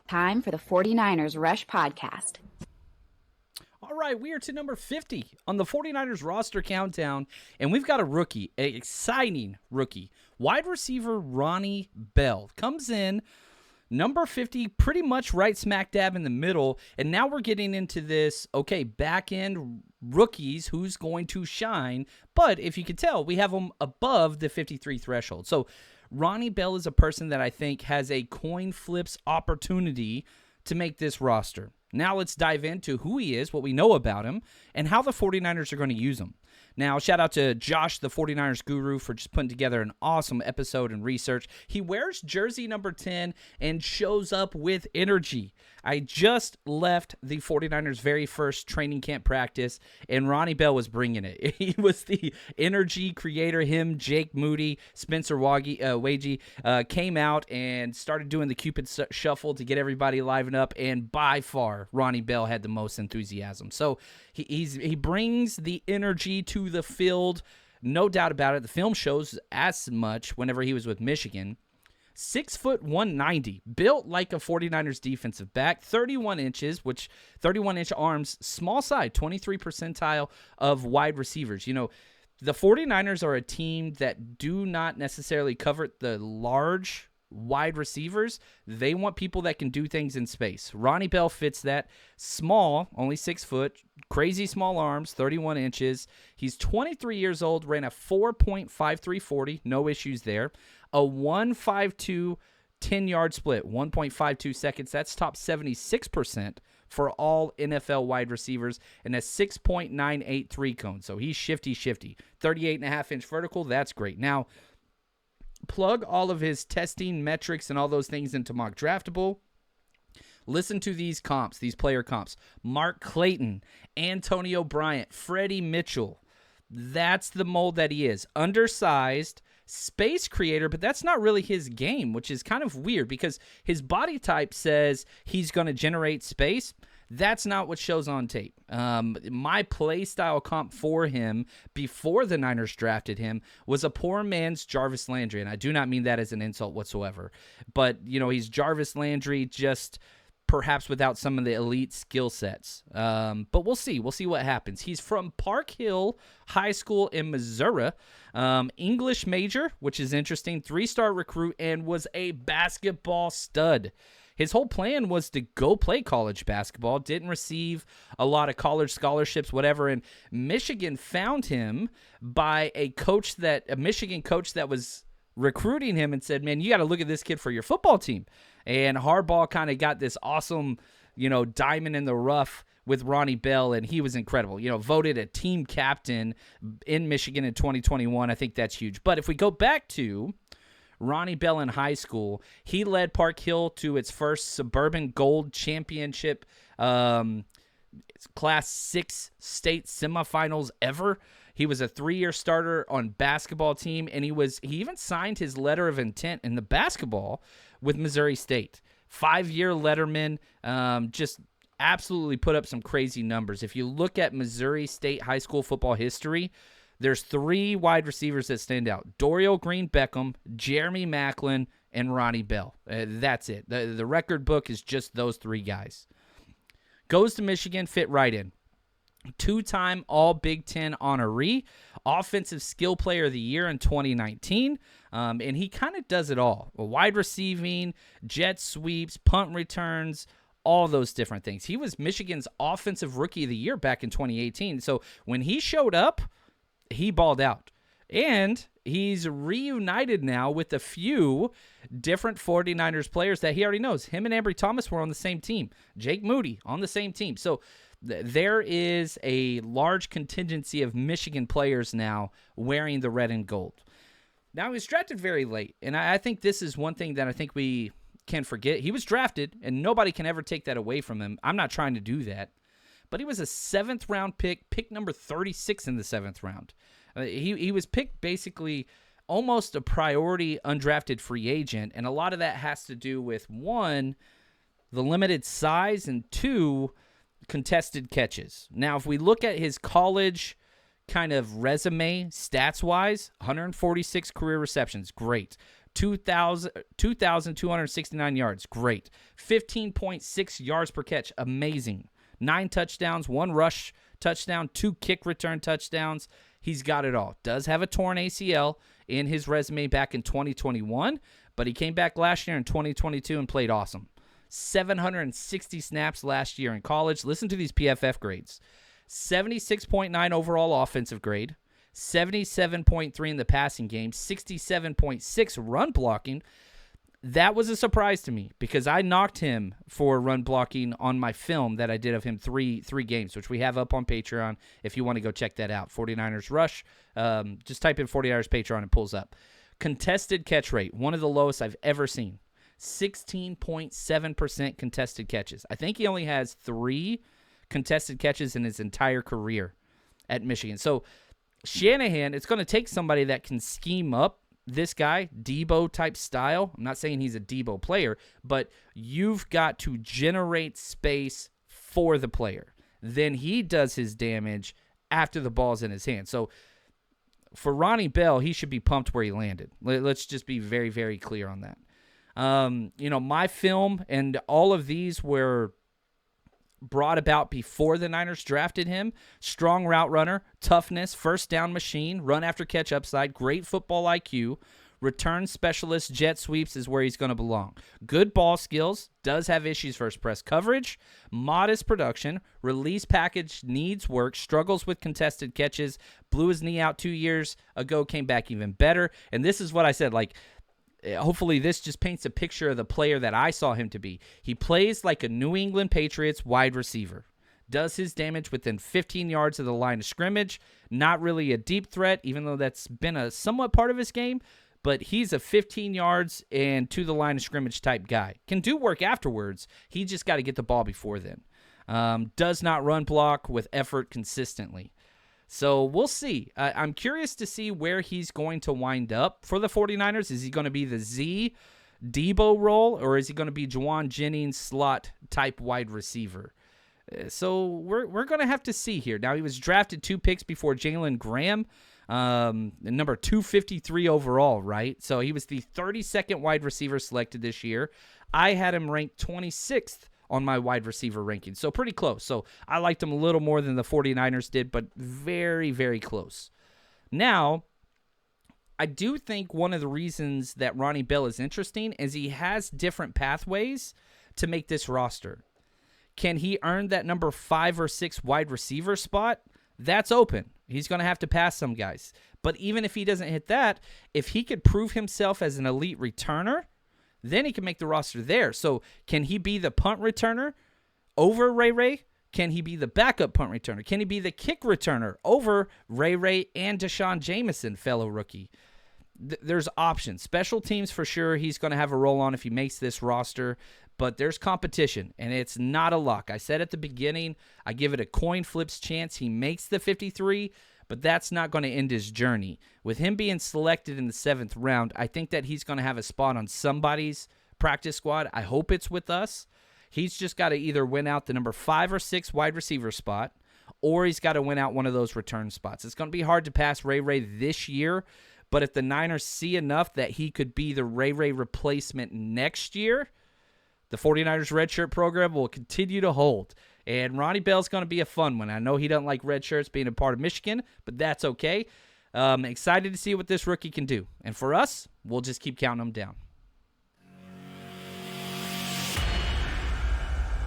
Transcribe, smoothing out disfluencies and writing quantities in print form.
Time for the 49ers Rush Podcast. All right, we are to number 50 on the 49ers roster countdown, and we've got a rookie, an exciting rookie. Wide receiver Ronnie Bell comes in, number 50, pretty much right smack dab in the middle, and now we're getting into this, okay, back-end rookies, who's going to shine, but if you can tell, we have them above the 53 threshold. So Ronnie Bell is a person that I think has a coin flips opportunity to make this roster. Now let's dive into who he is, what we know about him, and how the 49ers are going to use him. Now, shout out to Josh, the 49ers guru, for just putting together an awesome episode and research. He wears jersey number 10 and shows up with energy. I just left the 49ers' very first training camp practice, and Ronnie Bell was bringing it. He was the energy creator. Him, Jake Moody, Spencer Wagee came out and started doing the Cupid Shuffle to get everybody livened up, and by far, Ronnie Bell had the most enthusiasm. So he brings the energy to the field, no doubt about it. The film shows as much whenever he was with Michigan. 6 foot 190, built like a 49ers defensive back, 31 inches, which 31-inch arms, small side, 23 percentile of wide receivers. You know, the 49ers are a team that do not necessarily covet the large wide receivers. They want people that can do things in space. Ronnie Bell fits that. Small, only 6 foot, crazy small arms, 31 inches. He's 23 years old, ran a 4.5340, no issues there. A 1.52 10-yard split, 1.52 seconds. That's top 76% for all NFL wide receivers, and a 6.98 cone. So he's shifty. 38.5-inch vertical, that's great. Now, plug all of his testing metrics and all those things into Mock Draftable. Listen to these comps, these player comps. Mark Clayton, Antonio Bryant, Freddie Mitchell. That's the mold that he is. Undersized, space creator, but that's not really his game, which is kind of weird because his body type says he's going to generate space. That's not what shows on tape. My play style comp for him before the Niners drafted him was a poor man's Jarvis Landry, and I do not mean that as an insult whatsoever. But, you know, he's Jarvis Landry, just perhaps without some of the elite skill sets. But we'll see. We'll see what happens. He's from Park Hill High School in Missouri. English major, which is interesting. 3-star recruit, and was a basketball stud. His whole plan was to go play college basketball, didn't receive a lot of college scholarships, whatever, and Michigan found him by a Michigan coach that was recruiting him and said, man, you got to look at this kid for your football team. And Harbaugh kind of got this awesome, diamond in the rough with Ronnie Bell, and he was incredible. Voted a team captain in Michigan in 2021. I think that's huge. But if we go back to Ronnie Bell in high school, he led Park Hill to its first Suburban Gold Championship, Class 6 state semifinals ever. He was a 3-year starter on basketball team, and he even signed his letter of intent in the basketball with Missouri State. 5-year letterman, just absolutely put up some crazy numbers. If you look at Missouri State high school football history, there's 3 wide receivers that stand out: Dorial Green Beckham, Jeremy Maclin, and Ronnie Bell. That's it. The record book is just those 3 guys. Goes to Michigan, fit right in. 2-time All Big Ten honoree, Offensive Skill Player of the Year in 2019, and he kind of does it all. Wide receiving, jet sweeps, punt returns, all those different things. He was Michigan's Offensive Rookie of the Year back in 2018, so when he showed up, he balled out. And he's reunited now with a few different 49ers players that he already knows. Him and Ambry Thomas were on the same team. Jake Moody on the same team. So there is a large contingency of Michigan players now wearing the red and gold. Now, he was drafted very late, and I think this is one thing that I think we can forget. He was drafted, and nobody can ever take that away from him. I'm not trying to do that. But he was a 7th-round pick number 36 in the 7th round. He was picked basically almost a priority undrafted free agent, and a lot of that has to do with, 1, the limited size, and 2, contested catches. Now, if we look at his college kind of resume, stats-wise, 146 career receptions, great. 2,269 yards. Great. 15.6 yards per catch. Amazing. 9 touchdowns, 1 rush touchdown, 2 kick return touchdowns. He's got it all. Does have a torn ACL in his resume back in 2021, but he came back last year in 2022 and played awesome. 760 snaps last year in college. Listen to these PFF grades. 76.9 overall offensive grade, 77.3 in the passing game, 67.6 run blocking. That was a surprise to me because I knocked him for run blocking on my film that I did of him three games, which we have up on Patreon if you want to go check that out. 49ers Rush. Just type in 49ers Patreon and it pulls up. Contested catch rate, one of the lowest I've ever seen. 16.7% contested catches. I think he only has 3 contested catches in his entire career at Michigan. So Shanahan, it's going to take somebody that can scheme up this guy, Debo type style. I'm not saying he's a Debo player, but you've got to generate space for the player. Then he does his damage after the ball's in his hand. So for Ronnie Bell, he should be pumped where he landed. Let's just be very, very clear on that. My film and all of these were brought about before the Niners drafted him. Strong route runner, toughness, first down machine, run after catch upside, great football IQ, return specialist, jet sweeps is where he's going to belong. Good ball skills, does have issues versus press coverage, modest production, release package needs work, struggles with contested catches, blew his knee out 2 years ago, came back even better. And this is what I said, hopefully this just paints a picture of the player that I saw him to be. He plays like a New England Patriots wide receiver. Does his damage within 15 yards of the line of scrimmage. Not really a deep threat, even though that's been a somewhat part of his game. But he's a 15 yards and to the line of scrimmage type guy. Can do work afterwards. He just got to get the ball before then. Does not run block with effort consistently. So we'll see. I'm curious to see where he's going to wind up for the 49ers. Is he going to be the Z Debo role, or is he going to be Juwan Jennings slot type wide receiver? So we're going to have to see here. Now, he was drafted 2 picks before Jalen Graham, number 253 overall, right? So he was the 32nd wide receiver selected this year. I had him ranked 26th on my wide receiver ranking. So pretty close. So I liked him a little more than the 49ers did, but very, very close. Now, I do think one of the reasons that Ronnie Bell is interesting is he has different pathways to make this roster. Can he earn that number 5 or 6 wide receiver spot? That's open. He's going to have to pass some guys. But even if he doesn't hit that, if he could prove himself as an elite returner, then he can make the roster there. So can he be the punt returner over Ray? Can he be the backup punt returner? Can he be the kick returner over Ray and Deshaun Jameson, fellow rookie? There's options. Special teams for sure he's going to have a role on if he makes this roster, but there's competition, and it's not a lock. I said at the beginning, I give it a coin flips chance he makes the 53, but that's not going to end his journey. With him being selected in the 7th round, I think that he's going to have a spot on somebody's practice squad. I hope it's with us. He's just got to either win out the number 5 or 6 wide receiver spot, or he's got to win out one of those return spots. It's going to be hard to pass Ray this year, but if the Niners see enough that he could be the Ray replacement next year, the 49ers redshirt program will continue to hold. And Ronnie Bell's going to be a fun one. I know he doesn't like red shirts being a part of Michigan, but that's okay. Excited to see what this rookie can do. And for us, we'll just keep counting them down.